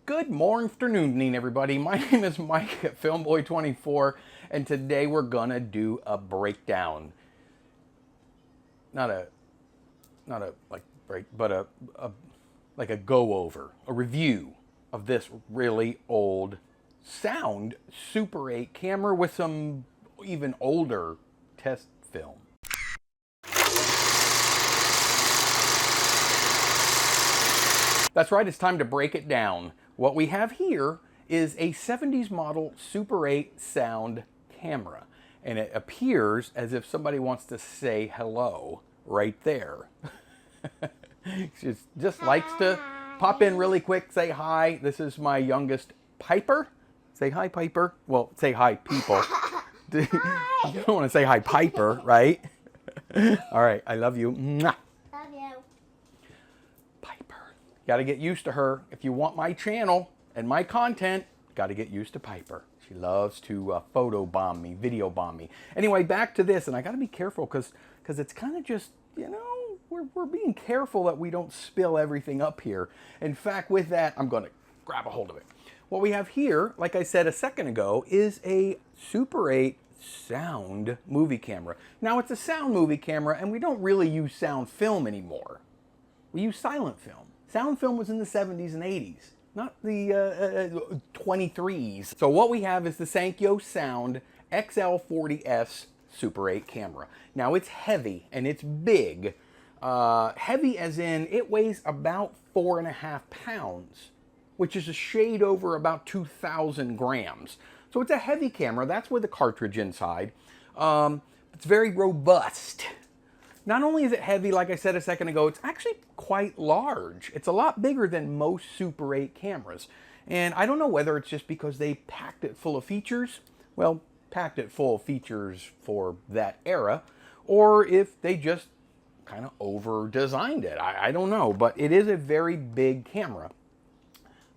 Good morning, everybody. My name is Mike at Filmboy24, and today we're gonna do a breakdown. Not a like break, but a like a go over, a review of this really old sound Super 8 camera with some even older test film. That's right, it's time to break it down. What we have here is a 70s model Super 8 sound camera, and it appears as if somebody wants to say hello right there. She just likes to pop in really quick, say hi. This is my youngest, Piper. Say hi, Piper. Well, say hi, people. You don't want to say hi, Piper, right? All right, I love you. Mwah. Love you. Piper. Got to get used to her. If you want my channel and my content, got to get used to Piper. She loves to photo bomb me, video bomb me. Anyway, back to this, and I got to be careful because it's kind of just, you know, we're being careful that we don't spill everything up here. In fact, with that, I'm going to grab a hold of it. What we have here, like I said a second ago, is a Super 8 sound movie camera. Now, it's a sound movie camera, and we don't really use sound film anymore. We use silent film. Sound film was in the 70s and 80s, not the 23s. So what we have is the Sankyo Sound XL-40S Super 8 camera. Now, it's heavy and it's big. Heavy as in it weighs about 4.5 pounds, which is a shade over about 2,000 grams. So it's a heavy camera. That's with a cartridge inside. It's very robust. Not only is it heavy, like I said a second ago, it's actually quite large. It's a lot bigger than most Super 8 cameras. And I don't know whether it's just because they packed it full of features, well, packed it full of features for that era, or if they just kind of over-designed it. I don't know, but it is a very big camera.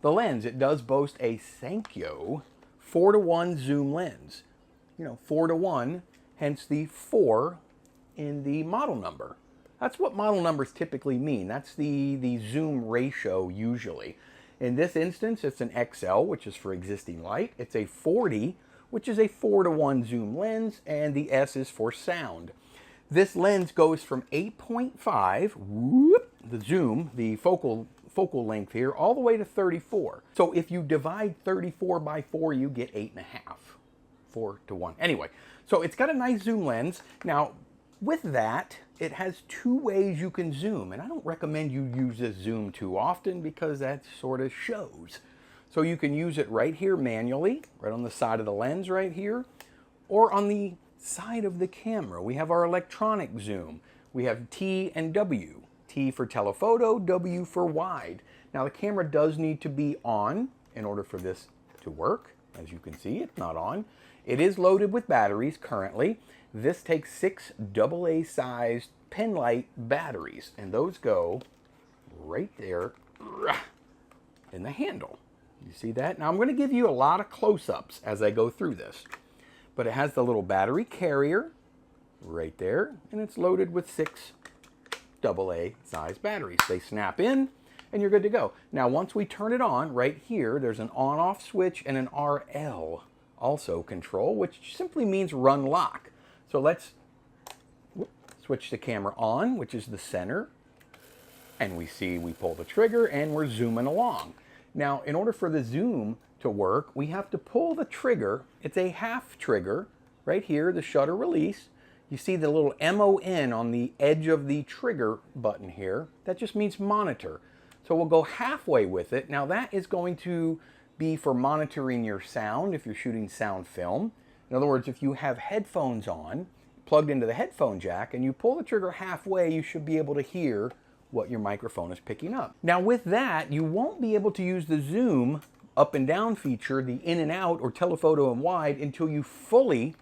The lens, it does boast a Sankyo 4:1 zoom lens. You know, 4:1, hence the 4 in the model number. That's what model numbers typically mean. That's the zoom ratio usually. In this instance, it's an XL, which is for existing light. It's a 40, which is a 4:1 zoom lens, and the S is for sound. This lens goes from 8.5, whoop, the zoom, the focal length here, all the way to 34. So if you divide 34 by 4, you get 8.5, 4:1. Anyway, so it's got a nice zoom lens. Now, with that, it has two ways you can zoom, and I don't recommend you use this zoom too often because that sort of shows. So you can use it right here manually, right on the side of the lens right here, or on the side of the camera. We have our electronic zoom. We have T and W. T for telephoto, W for wide. Now the camera does need to be on in order for this to work. As you can see, it's not on. It is loaded with batteries currently. This takes 6 AA sized pen light batteries, and those go right there in the handle. You see that? Now I'm going to give you a lot of close-ups as I go through this, but it has the little battery carrier right there, and it's loaded with 6 AA sized batteries. They snap in and you're good to go. Now once we turn it on, right here there's an on-off switch and an RL also control, which simply means run lock. So let's switch the camera on, which is the center, and we pull the trigger and we're zooming along. Now in order for the zoom to work, we have to pull the trigger. It's a half trigger right here, the shutter release. You see the little MON on the edge of the trigger button here. That just means monitor. So we'll go halfway with it. Now that is going to be for monitoring your sound if you're shooting sound film. In other words, if you have headphones on, plugged into the headphone jack, and you pull the trigger halfway, you should be able to hear what your microphone is picking up. Now with that, you won't be able to use the zoom up and down feature, the in and out or telephoto and wide, until you fully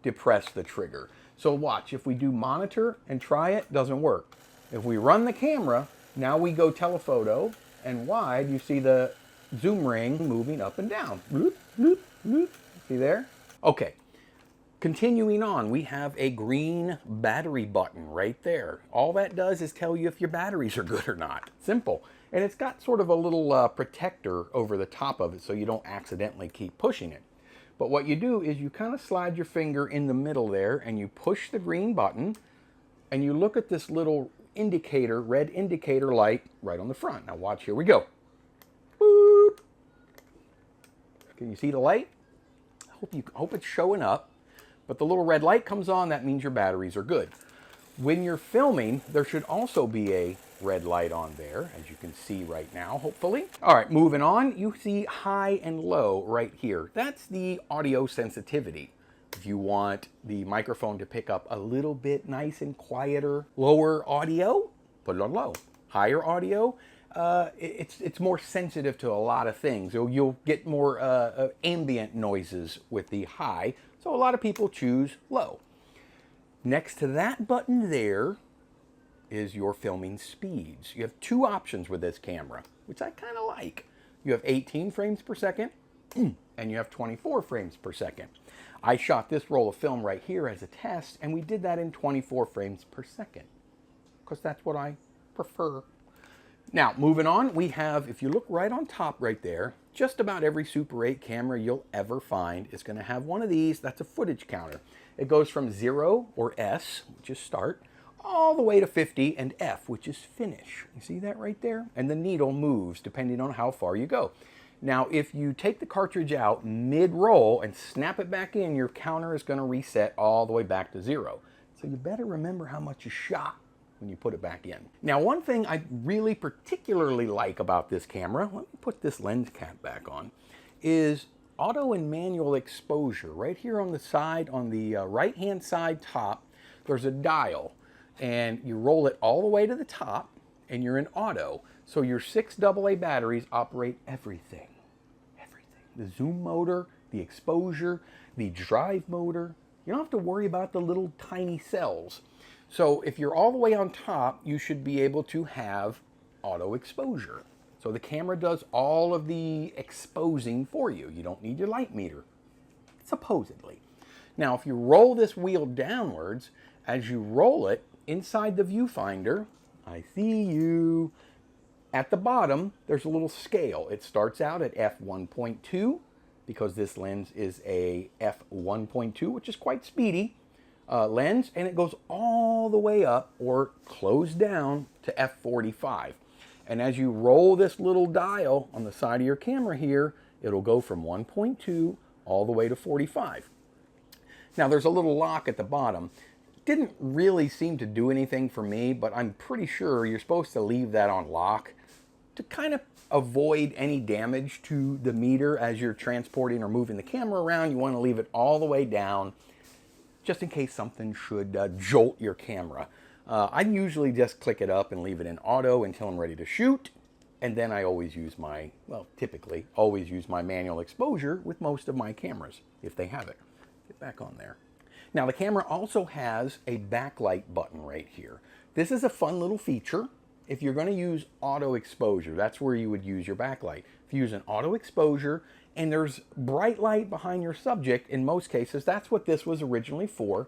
depress the trigger. So watch, if we do monitor and try it, doesn't work. If we run the camera, now we go telephoto and wide, you see the zoom ring moving up and down. Bloop, bloop, bloop. See there? Okay, continuing on, we have a green battery button right there. All that does is tell you if your batteries are good or not. Simple. And it's got sort of a little protector over the top of it so you don't accidentally keep pushing it. But what you do is you kind of slide your finger in the middle there and you push the green button and you look at this little indicator, red indicator light right on the front. Now watch, here we go. Boop. Can you see the light? I hope it's showing up. But the little red light comes on, that means your batteries are good. When you're filming, there should also be a red light on there, as you can see right now, hopefully. All right, moving on, you see high and low right here. That's the audio sensitivity. If you want the microphone to pick up a little bit nice and quieter, lower audio, put it on low. Higher audio, it's more sensitive to a lot of things. So you'll get more ambient noises with the high. So a lot of people choose low. Next to that button there is your filming speeds. You have two options with this camera, which I kind of like. You have 18 frames per second and you have 24 frames per second. I shot this roll of film right here as a test, and we did that in 24 frames per second because that's what I prefer. Now, moving on, we have, if you look right on top right there, just about every Super 8 camera you'll ever find is going to have one of these. That's a footage counter. It goes from 0, or S, which is start, all the way to 50, and F, which is finish. You see that right there? And the needle moves depending on how far you go. Now, if you take the cartridge out mid-roll and snap it back in, your counter is going to reset all the way back to 0. So you better remember how much you shot when you put it back in. Now, one thing I really particularly like about this camera, let me put this lens cap back on, is auto and manual exposure. Right here on the side, on the right-hand side top, there's a dial, and you roll it all the way to the top, and you're in auto. So your 6 AA batteries operate everything. Everything. The zoom motor, the exposure, the drive motor. You don't have to worry about the little tiny cells. So if you're all the way on top, you should be able to have auto exposure. So the camera does all of the exposing for you. You don't need your light meter, supposedly. Now, if you roll this wheel downwards, as you roll it inside the viewfinder, I see you. At the bottom, there's a little scale. It starts out at f1.2 because this lens is a f1.2, which is quite speedy lens, and it goes all the way up or close down to f45. And as you roll this little dial on the side of your camera here, it'll go from 1.2 all the way to 45. Now there's a little lock at the bottom. Didn't really seem to do anything for me, but I'm pretty sure you're supposed to leave that on lock to kind of avoid any damage to the meter as you're transporting or moving the camera around. You want to leave it all the way down just in case something should jolt your camera. I usually just click it up and leave it in auto until I'm ready to shoot. And then I always use my, well, typically always use my manual exposure with most of my cameras, if they have it. Get back on there. Now the camera also has a backlight button right here. This is a fun little feature. If you're going to use auto exposure, that's where you would use your backlight. If you use an auto exposure and there's bright light behind your subject, in most cases, that's what this was originally for.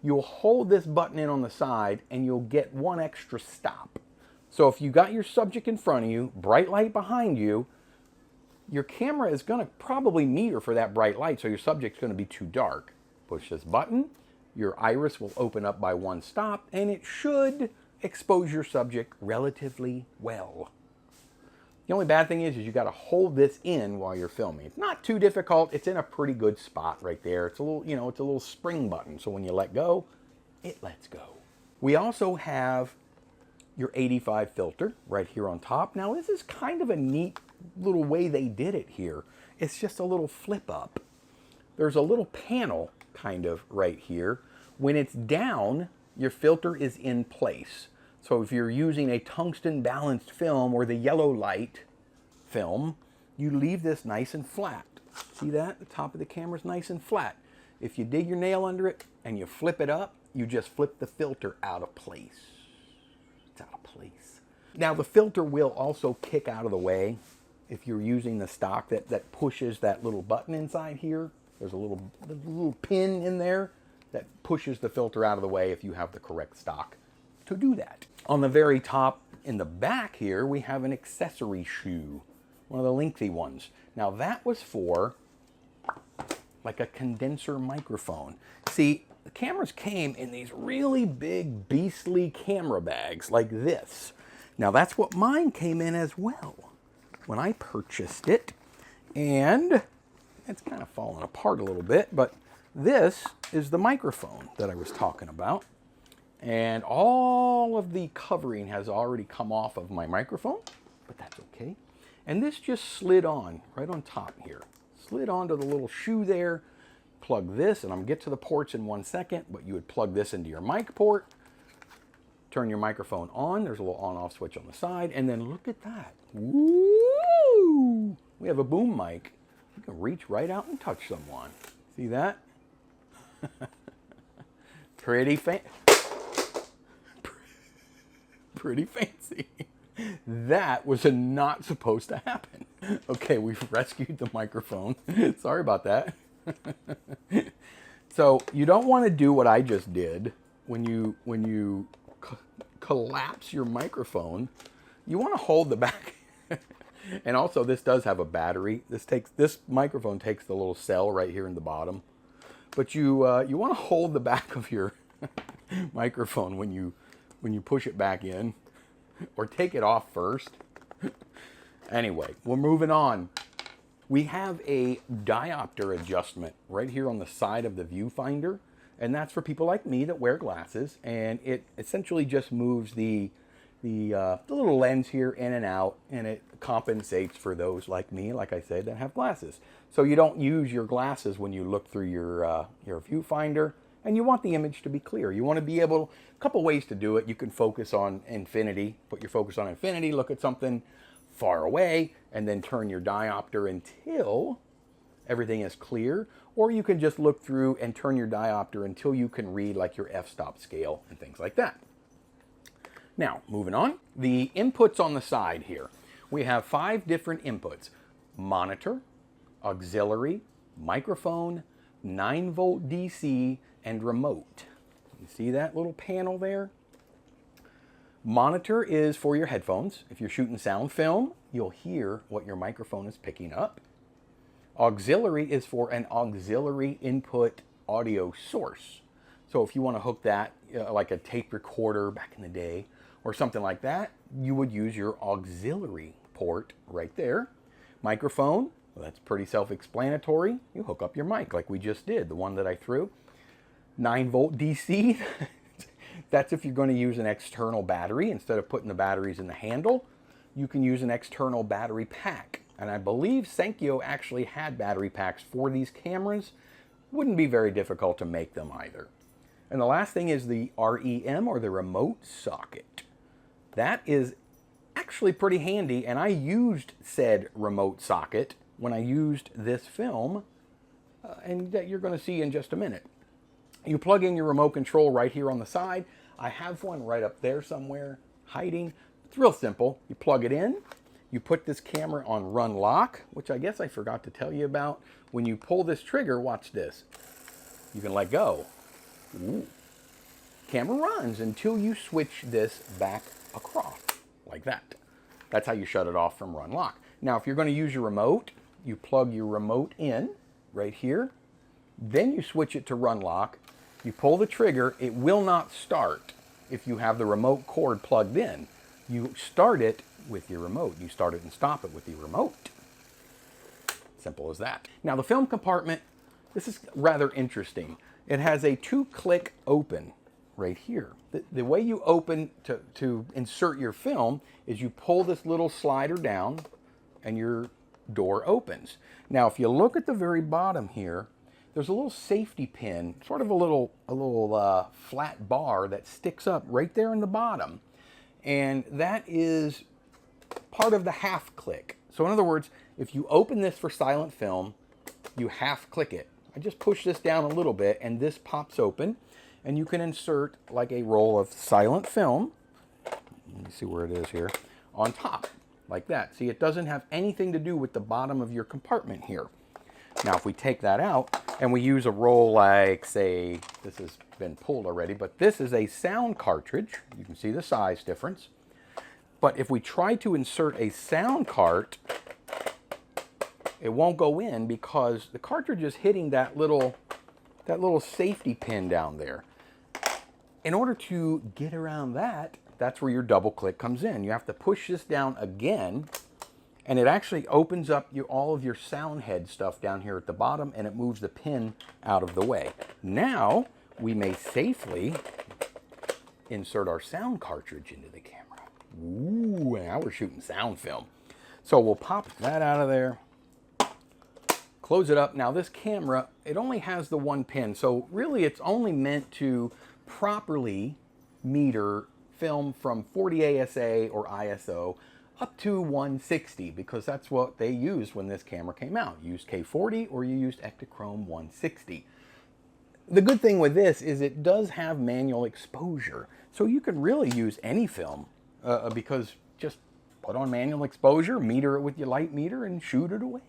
You'll hold this button in on the side and you'll get one extra stop. So if you got your subject in front of you, bright light behind you, your camera is going to probably meter for that bright light, so your subject's going to be too dark. Push this button, your iris will open up by one stop, and it should expose your subject relatively well. The only bad thing is you got to hold this in while you're filming. It's not too difficult. It's in a pretty good spot right there. It's a little, you know, it's a little spring button, so when you let go, it lets go. We also have your 85 filter right here on top. Now this is kind of a neat little way they did it here. It's just a little flip up. There's a little panel kind of right here. When it's down, your filter is in place. So if you're using a tungsten balanced film or the yellow light film, you leave this nice and flat. See that? The top of the camera is nice and flat. If you dig your nail under it and you flip it up, you just flip the filter out of place. It's out of place. Now the filter will also kick out of the way if you're using the stock that pushes that little button inside here. There's a little pin in there that pushes the filter out of the way if you have the correct stock to do that. On the very top, in the back here, we have an accessory shoe, one of the lengthy ones. Now that was for like a condenser microphone. See, the cameras came in these really big, beastly camera bags like this. Now that's what mine came in as well when I purchased it. And it's kind of falling apart a little bit, but this is the microphone that I was talking about. And all of the covering has already come off of my microphone, but that's okay. And this just slid on right on top here. Slid onto the little shoe there. Plug this, and I'm gonna get to the ports in 1 second, but you would plug this into your mic port, turn your microphone on. There's a little on-off switch on the side, and then look at that. Woo! We have a boom mic. You can reach right out and touch someone. See that? Pretty fancy. That was not supposed to happen. Okay, we've rescued the microphone. Sorry about that. So you don't want to do what I just did when you collapse your microphone. You want to hold the back. And also, this does have a battery. This microphone takes the little cell right here in the bottom. But you want to hold the back of your microphone when you push it back in, or take it off first. Anyway, we're moving on. We have a diopter adjustment right here on the side of the viewfinder, and that's for people like me that wear glasses, and it essentially just moves the little lens here in and out, and it compensates for those like me, like I said, that have glasses. So you don't use your glasses when you look through your viewfinder, and you want the image to be clear. You want to be able, a couple ways to do it. You can focus on infinity, put your focus on infinity, look at something far away, and then turn your diopter until everything is clear. Or you can just look through and turn your diopter until you can read like your f-stop scale and things like that. Now, moving on, the inputs on the side here. We have 5 different inputs: monitor, auxiliary, microphone, 9-volt DC, and remote. You see that little panel there? Monitor is for your headphones. If you're shooting sound film, you'll hear what your microphone is picking up. Auxiliary is for an auxiliary input audio source. So if you want to hook that, like a tape recorder back in the day, or something like that, you would use your auxiliary port right there. Microphone, well, that's pretty self-explanatory. You hook up your mic like we just did, the one that I threw. 9-volt DC, that's if you're going to use an external battery. Instead of putting the batteries in the handle, you can use an external battery pack. And I believe Sankyo actually had battery packs for these cameras. Wouldn't be very difficult to make them either. And the last thing is the REM, or the remote socket. That is actually pretty handy, and I used said remote socket when I used this film, and that you're going to see in just a minute. You plug in your remote control right here on the side. I have one right up there somewhere hiding. It's real simple. You plug it in. You put this camera on run lock, which I guess I forgot to tell you about. When you pull this trigger, watch this. You can let go. Ooh. Camera runs until you switch this back across, like that. That's how you shut it off from run lock. Now, if you're going to use your remote, you plug your remote in right here. Then you switch it to run lock. You pull the trigger. It will not start if you have the remote cord plugged in. You start it with your remote. You start it and stop it with your remote. Simple as that. Now, the film compartment, this is rather interesting. It has a 2-click open right here. The way you open to insert your film is you pull this little slider down and your door opens. Now, if you look at the very bottom here, there's a little safety pin, sort of a little flat bar that sticks up right there in the bottom. And that is part of the half click. So in other words, if you open this for silent film, you half click it. I just push this down a little bit and this pops open, and you can insert like a roll of silent film. Let me see where it is here. On top, like that. See, it doesn't have anything to do with the bottom of your compartment here. Now, if we take that out and we use a roll like, say, this has been pulled already, but this is a sound cartridge. You can see the size difference. But if we try to insert a sound cart, it won't go in because the cartridge is hitting that little safety pin down there. In order to get around that, that's where your double click comes in. You have to push this down again, and it actually opens up all of your sound head stuff down here at the bottom, and it moves the pin out of the way. Now, we may safely insert our sound cartridge into the camera. Ooh, now we're shooting sound film. So we'll pop that out of there, close it up. Now this camera, it only has the one pin, so really it's only meant to properly meter film from 40 ASA or ISO up to 160, because that's what they used when this camera came out. You used K40 or you used Ektachrome 160. The good thing with this is it does have manual exposure, so you can really use any film because just put on manual exposure, meter it with your light meter, and shoot it away.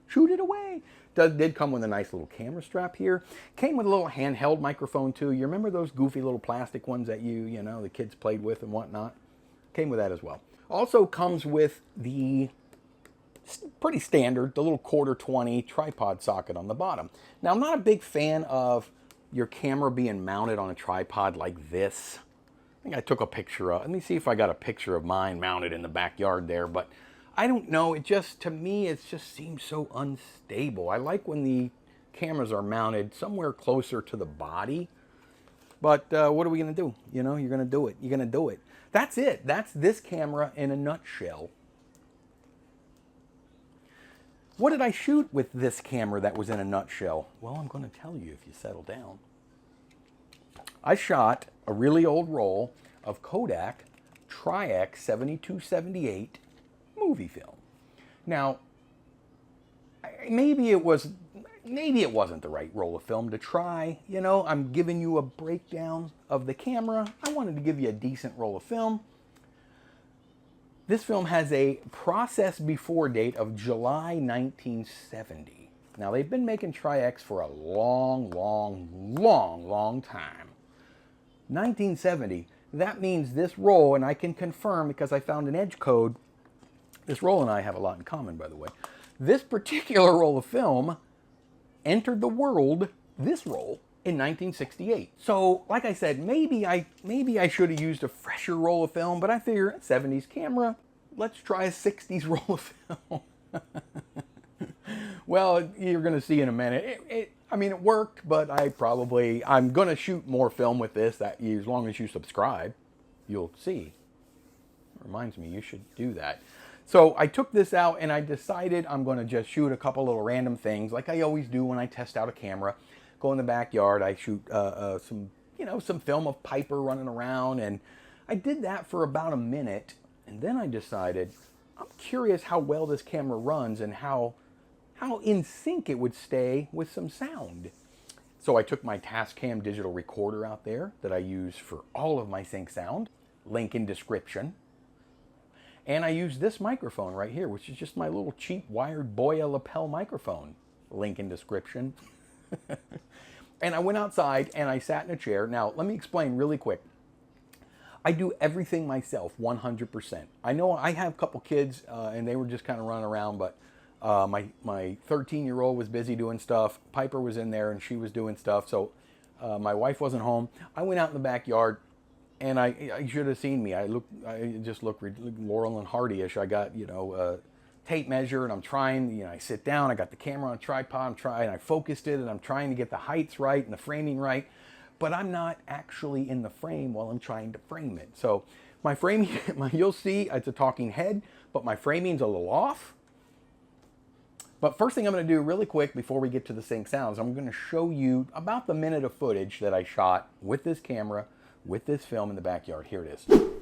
Shoot it away. Did come with a nice little camera strap here. Came with a little handheld microphone too. You remember those goofy little plastic ones that you know, the kids played with and whatnot? Came with that as well. Also comes with the pretty standard, the little 1/4-20 tripod socket on the bottom. Now, I'm not a big fan of your camera being mounted on a tripod like this. I think I took a picture of, let me see if I got a picture of mine mounted in the backyard there, but I don't know, it just, to me, it just seems so unstable. I like when the cameras are mounted somewhere closer to the body, but what are we gonna do? You know, you're gonna do it, you're gonna do it. That's it, that's this camera in a nutshell. What did I shoot with this camera that was in a nutshell? Well, I'm gonna tell you if you settle down. I shot a really old roll of Kodak Tri-X 7278 movie film. Now, maybe it wasn't the right roll of film to try. You know, I'm giving you a breakdown of the camera. I wanted to give you a decent roll of film. This film has a process before date of July 1970. Now, they've been making Tri-X for a long time. 1970, that means this roll, and I can confirm because I found an edge code. This roll and I have a lot in common, by the way. This particular roll of film entered the world, this roll, in 1968. So, like I said, maybe I should have used a fresher roll of film, but I figure 70s camera, let's try a 60s roll of film. Well, you're going to see in a minute. I mean, it worked, but I'm going to shoot more film with this. As long as you subscribe, you'll see. It reminds me, you should do that. So I took this out and I decided I'm going to just shoot a couple little random things like I always do when I test out a camera. Go in the backyard, I shoot some film of Piper running around, and I did that for about a minute, and then I decided I'm curious how well this camera runs and how in sync it would stay with some sound. So I took my Tascam digital recorder out there that I use for all of my sync sound, link in description. And I used this microphone right here, which is just my little cheap wired Boya lapel microphone, link in description. And I went outside and I sat in a chair. Now, let me explain really quick. I do everything myself, 100%. I know I have a couple kids and they were just kind of running around, but my 13-year-old was busy doing stuff. Piper was in there and she was doing stuff. So my wife wasn't home. I went out in the backyard and I should have seen me. I just looked Laurel and Hardy-ish. I got, a tape measure and I'm trying, I sit down, I got the camera on a tripod, I focused it and I'm trying to get the heights right and the framing right, but I'm not actually in the frame while I'm trying to frame it. So my framing, you'll see it's a talking head, but my framing's a little off. But first thing I'm going to do really quick before we get to the sync sounds, I'm going to show you about the minute of footage that I shot with this camera, with this film in the backyard. Here it is.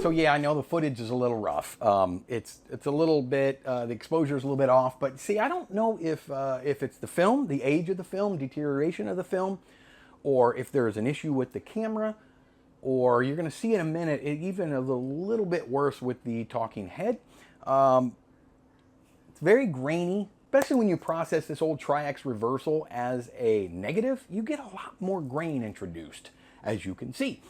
So yeah, I know the footage is a little rough. It's a little bit, the exposure is a little bit off, but see, I don't know if it's the film, the age of the film, deterioration of the film, or if there's an issue with the camera, or you're going to see in a minute, even a little bit worse with the talking head. It's very grainy, especially when you process this old Tri-X reversal as a negative. You get a lot more grain introduced, as you can see.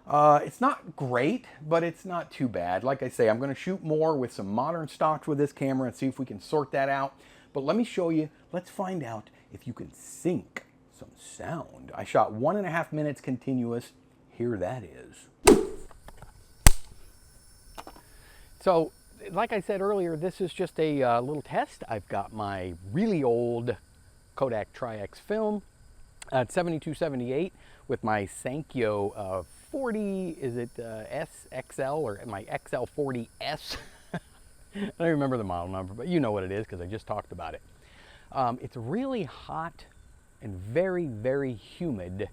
It's not great, but it's not too bad. Like I say, I'm going to shoot more with some modern stocks with this camera and see if we can sort that out. But let me show you, let's find out if you can sync some sound. I shot 1.5 minutes continuous. Here that is. So, like I said earlier, this is just a little test. I've got my really old Kodak Tri-X film at 72-78 with my Sankyo 40, is it SXL or my XL-40S? I don't remember the model number, but you know what it is because I just talked about it. It's really hot and very, very humid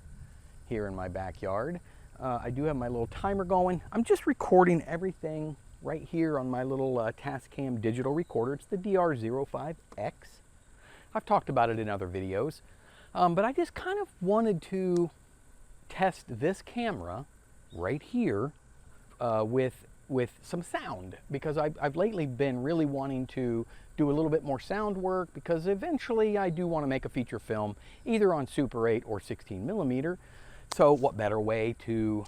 here in my backyard. I do have my little timer going. I'm just recording everything right here on my little Tascam digital recorder. It's the DR05X. I've talked about it in other videos, but I just kind of wanted to test this camera right here with some sound, because I've lately been really wanting to do a little bit more sound work, because eventually I do want to make a feature film either on Super 8 or 16 millimeter. So what better way to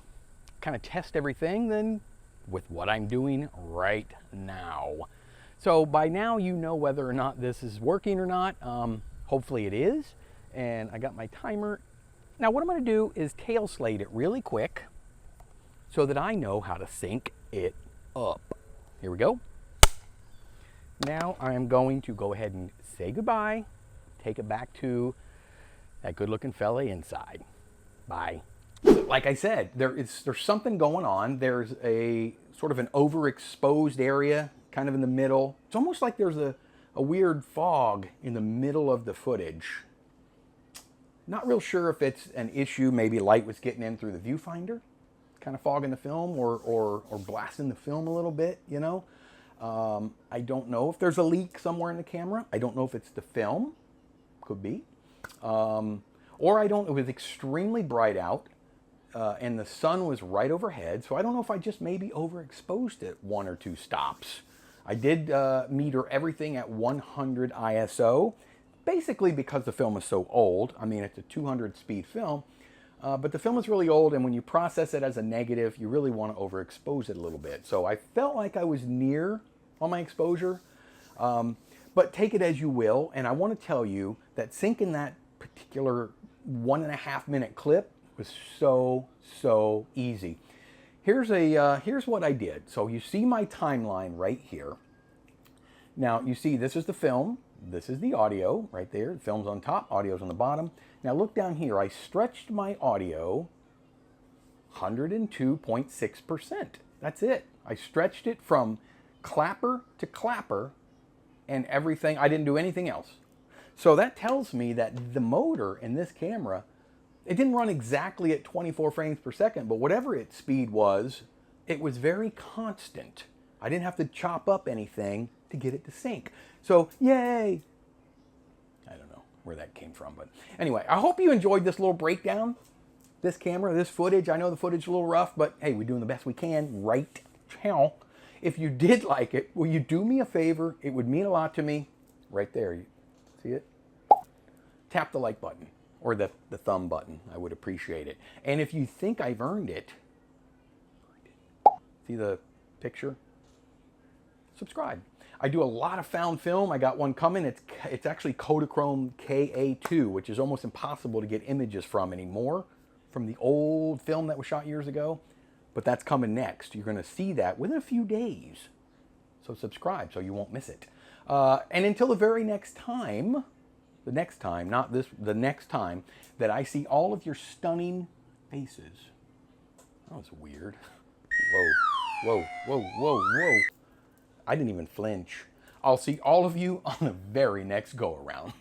kind of test everything than with what I'm doing right now. So by now you know whether or not this is working or not. Hopefully it is. And I got my timer. Now what I'm going to do is tail slate it really quick so that I know how to sync it up. Here we go. Now I'm going to go ahead and say goodbye, take it back to that good looking fella inside. Bye. Like I said, there's something going on. There's a sort of an overexposed area kind of in the middle. It's almost like there's a weird fog in the middle of the footage. Not real sure if it's an issue. Maybe light was getting in through the viewfinder, kind of fogging the film, or blasting the film a little bit, you know. I don't know if there's a leak somewhere in the camera. I don't know if it's the film. Could be. Or I don't, it was extremely bright out and the sun was right overhead. So I don't know if I just maybe overexposed it 1 or 2 stops. I did meter everything at 100 ISO, basically because the film is so old. I mean, it's a 200 speed film, but the film is really old, and when you process it as a negative, you really want to overexpose it a little bit. So I felt like I was near on my exposure, but take it as you will. And I want to tell you that syncing that particular 1.5 minute clip was so easy. Here's what I did. So you see my timeline right here. Now you see this is the film, this is the audio right there. The film's on top, audio's on the bottom. Now look down here. I stretched my audio 102.6%. That's it. I stretched it from clapper to clapper and everything. I didn't do anything else. So that tells me that the motor in this camera, it didn't run exactly at 24 frames per second, but whatever its speed was, it was very constant. I didn't have to chop up anything to get it to sync. So, yay! I don't know where that came from, but anyway, I hope you enjoyed this little breakdown. This camera, this footage. I know the footage is a little rough, but hey, we're doing the best we can right now. If you did like it, will you do me a favor? It would mean a lot to me. Right there. You see it? Tap the like button or the thumb button. I would appreciate it. And if you think I've earned it, see the picture? Subscribe. I do a lot of found film. I got one coming. It's actually Kodachrome KA2, which is almost impossible to get images from anymore, from the old film that was shot years ago. But that's coming next. You're going to see that within a few days. So subscribe so you won't miss it. And until the very next time, the next time, not this, the next time that I see all of your stunning faces. That was weird. Whoa. I didn't even flinch. I'll see all of you on the very next go around.